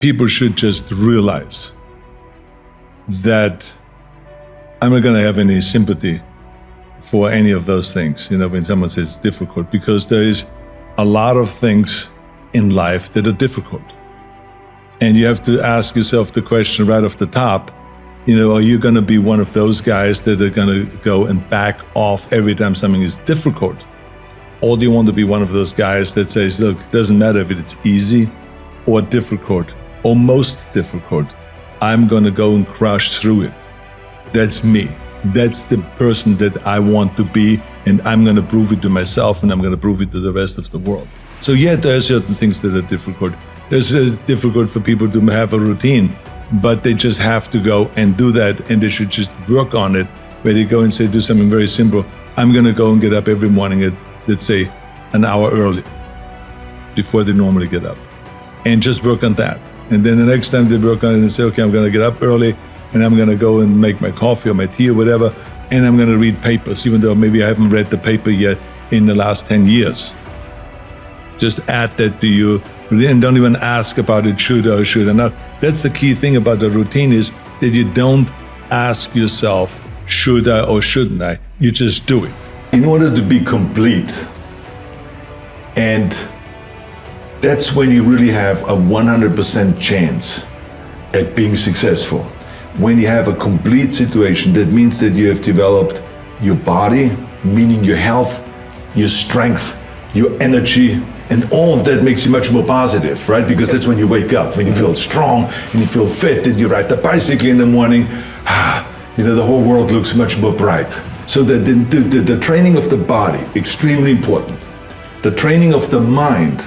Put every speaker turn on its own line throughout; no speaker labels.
people should just realize that I'm not going to have any sympathy for any of those things, when someone says it's difficult, because there is a lot of things in life that are difficult. And you have to ask yourself the question right off the top, are you going to be one of those guys that are going to go and back off every time something is difficult? Or do you want to be one of those guys that says, look, it doesn't matter if it's easy or difficult or most difficult, I'm going to go and crush through it. That's me. That's the person that I want to be, and I'm going to prove it to myself, and I'm going to prove it to the rest of the world. So yeah, there are certain things that are difficult. It's difficult for people to have a routine, but they just have to go and do that, and they should just work on it, where they go and say, do something very simple. I'm going to go and get up every morning at, let's say, an hour early, before they normally get up, and just work on that. And then the next time they work on it and say, okay, I'm going to get up early, and I'm going to go and make my coffee or my tea or whatever, and I'm going to read papers, even though maybe I haven't read the paper yet in the last 10 years. Just add that to you, and don't even ask about it, should I or should I not. That's the key thing about the routine, is that you don't ask yourself, should I or shouldn't I? You just do it.
In order to be complete, and that's when you really have a 100% chance at being successful. When you have a complete situation, that means that you have developed your body, meaning your health, your strength, your energy, and all of that makes you much more positive, right? Because that's when you wake up, when you feel strong and you feel fit and you ride the bicycle in the morning, the whole world looks much more bright. So the training of the body, extremely important. The training of the mind,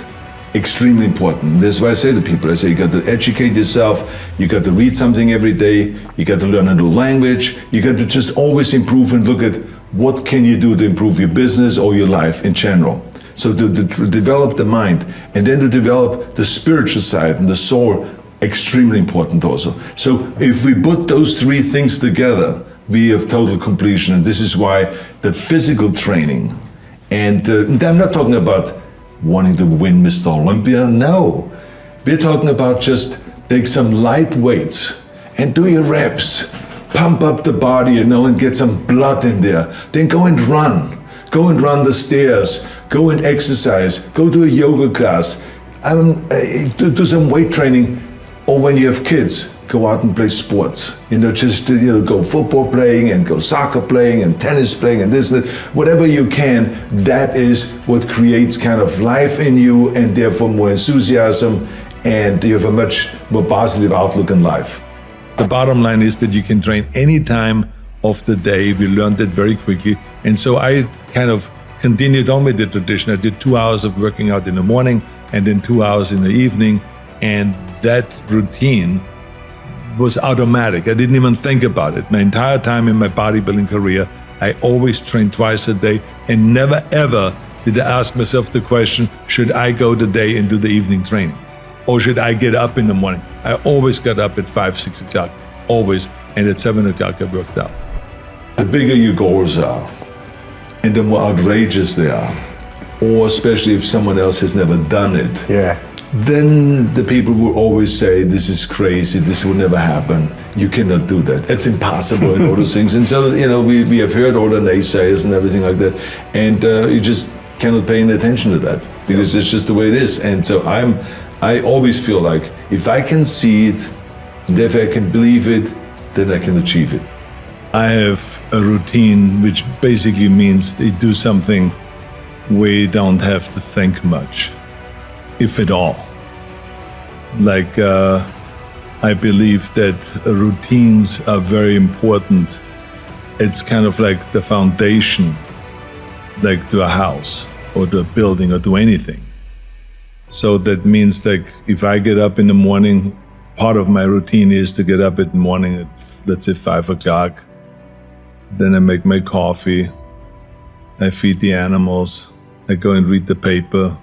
extremely important. That's why I say to people, I say, you got to educate yourself, you got to read something every day, you got to learn a new language, you got to just always improve and look at what can you do to improve your business or your life in general. So to develop the mind, and then to develop the spiritual side and the soul, extremely important also. So if we put those three things together, we have total completion. And this is why the physical training, and I'm not talking about wanting to win Mr. Olympia, no. We're talking about just take some light weights and do your reps. Pump up the body, and get some blood in there. Then go and run. Go and run the stairs. Go and exercise. Go to a yoga class. Do some weight training. Or when you have kids, go out and play sports. Go football playing and go soccer playing and tennis playing and this, whatever you can. That is what creates kind of life in you, and therefore more enthusiasm, and you have a much more positive outlook in life.
The bottom line is that you can train any time of the day. We learned that very quickly. And so I kind of continued on with the tradition. I did 2 hours of working out in the morning and then 2 hours in the evening. And that routine was automatic. I didn't even think about it. My entire time in my bodybuilding career, I always trained twice a day, and never ever did I ask myself the question, should I go today and do the evening training? Or should I get up in the morning? I always got up at 5, 6 o'clock, always, and at 7 o'clock I worked out.
The bigger your goals are, and the more outrageous they are, or especially if someone else has never done it, then the people will always say, this is crazy, this will never happen, you cannot do that, it's impossible, and all those things. And so, we have heard all the naysayers and everything like that, and you just cannot pay any attention to that, because it's just the way it is. And so I always feel like, if I can see it, and if I can believe it, then I can achieve it.
I have a routine which basically means they do something where you don't have to think much, if at all. Like, I believe that routines are very important. It's kind of like the foundation, like to a house or to a building or to anything. So that means, like, if I get up in the morning, part of my routine is to get up in the morning at, let's say, 5 o'clock. Then I make my coffee, I feed the animals, I go and read the paper,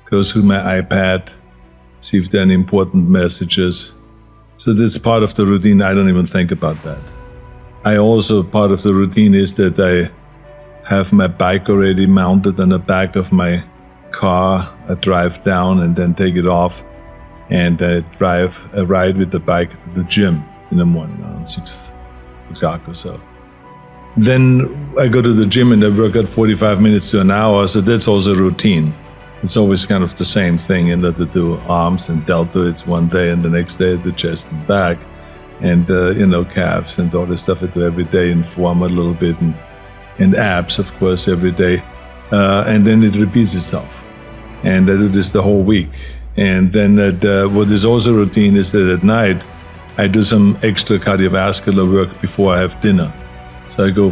go through my iPad, see if there are any important messages. So that's part of the routine. I don't even think about that. I also, part of the routine is that I have my bike already mounted on the back of my car. I drive down and then take it off and I ride with the bike to the gym in the morning around 6 o'clock or so. Then I go to the gym and I work out 45 minutes to an hour, so that's also routine. It's always kind of the same thing, in that to do arms and deltoids one day, and the next day I do chest and back, and calves and all the stuff I do every day, and form a little bit, and abs, of course, every day. And then it repeats itself. And I do this the whole week. And then what is also routine is that at night, I do some extra cardiovascular work before I have dinner. So I go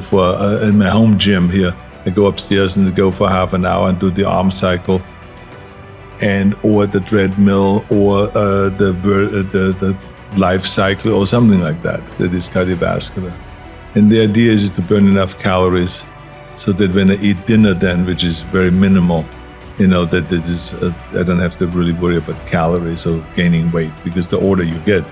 in my home gym here, I go upstairs and go for half an hour and do the arm cycle, or the treadmill, or the life cycle, or something like that is cardiovascular. And the idea is to burn enough calories so that when I eat dinner then, which is very minimal, that it is, I don't have to really worry about calories or gaining weight, because the older you get,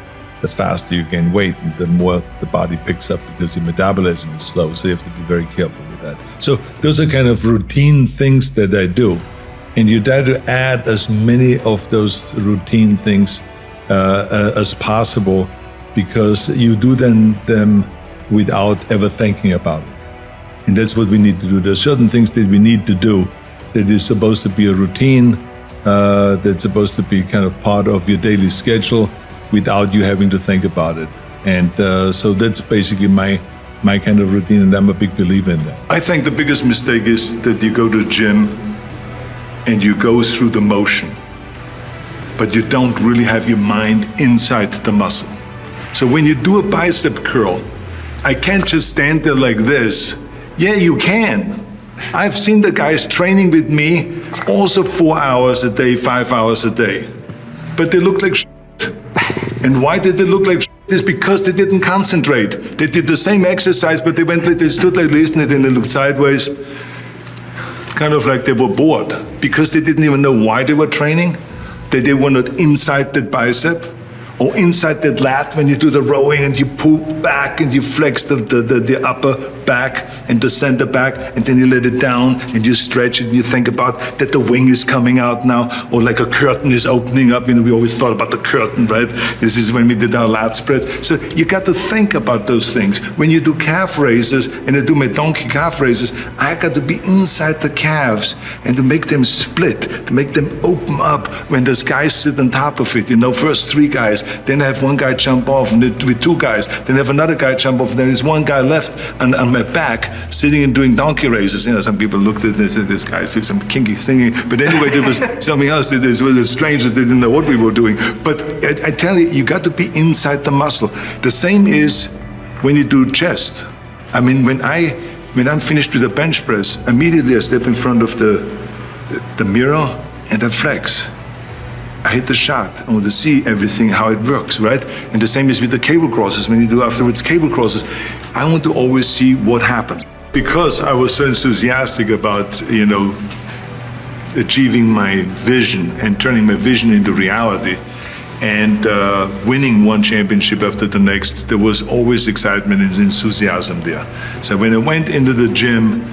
the faster you gain weight and the more the body picks up, because your metabolism is slow. So you have to be very careful with that. So those are kind of routine things that I do. And you try to add as many of those routine things as possible, because you do them without ever thinking about it. And that's what we need to do. There are certain things that we need to do that is supposed to be a routine, that's supposed to be kind of part of your daily schedule without you having to think about it. And so that's basically my kind of routine, and I'm a big believer in that. I think the biggest mistake is that you go to the gym and you go through the motion, but you don't really have your mind inside the muscle. So when you do a bicep curl, I can't just stand there like this. Yeah, you can. I've seen the guys training with me also 4 hours a day, 5 hours a day, but they look like shit. And why did they look like shit? It's because they didn't concentrate. They did the same exercise, but they stood like this, and then they looked sideways, kind of like they were bored, because they didn't even know why they were training. They were not inside that bicep or inside that lat when you do the rowing and you pull back and you flex the upper back and the center back, and then you let it down and you stretch it and you think about that the wing is coming out now, or like a curtain is opening up. We always thought about the curtain, right? This is when we did our lat spread. So you got to think about those things. When you do calf raises, and I do my donkey calf raises, I got to be inside the calves and to make them split, to make them open up when those guys sit on top of it. First 3 guys, then I have one guy jump off, and with 2 guys, then I have another guy jump off, and then there's one guy left on my back sitting and doing donkey raises. Some people looked at it and said, this guy's doing some kinky thing. But anyway, there was something else. There was strangers, they didn't know what we were doing. But I tell you got to be inside the muscle. The same is when you do chest. I mean, when I'm finished with the bench press, immediately I step in front of the mirror and I flex. I hit the shot. I want to see everything, how it works, right? And the same is with the cable crosses. When you do afterwards cable crosses, I want to always see what happens. Because I was so enthusiastic about, achieving my vision and turning my vision into reality, and winning one championship after the next, there was always excitement and enthusiasm there. So when I went into the gym,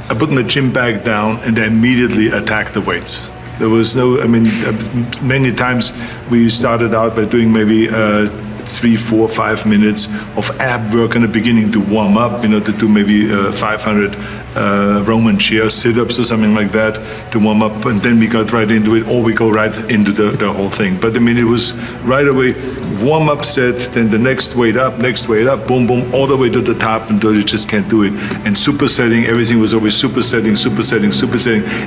I put my gym bag down and I immediately attacked the weights. There was many times we started out by doing maybe 3, 4, 5 minutes of ab work in the beginning to warm up, to do maybe 500 Roman chair sit-ups or something like that to warm up, and then we got right into it, or we go right into the whole thing. But it was right away, warm-up set, then the next weight up, boom, boom, all the way to the top until you just can't do it. And supersetting, everything was always supersetting,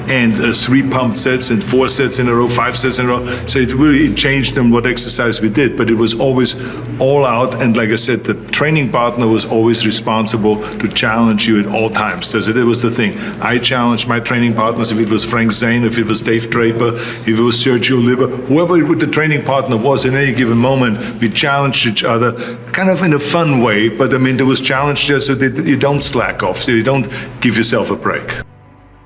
and 3 pumped sets and 4 sets in a row, 5 sets in a row. So it changed on what exercise we did, but it was always all out. And like I said, the training partner was always responsible to challenge you at all times. So that was the thing. I challenged my training partners, if it was Frank Zane, if it was Dave Draper, if it was Sergio Oliva, whoever the training partner was in any given moment, we challenged each other kind of in a fun way, but there was challenge there so that you don't slack off, so you don't give yourself a break.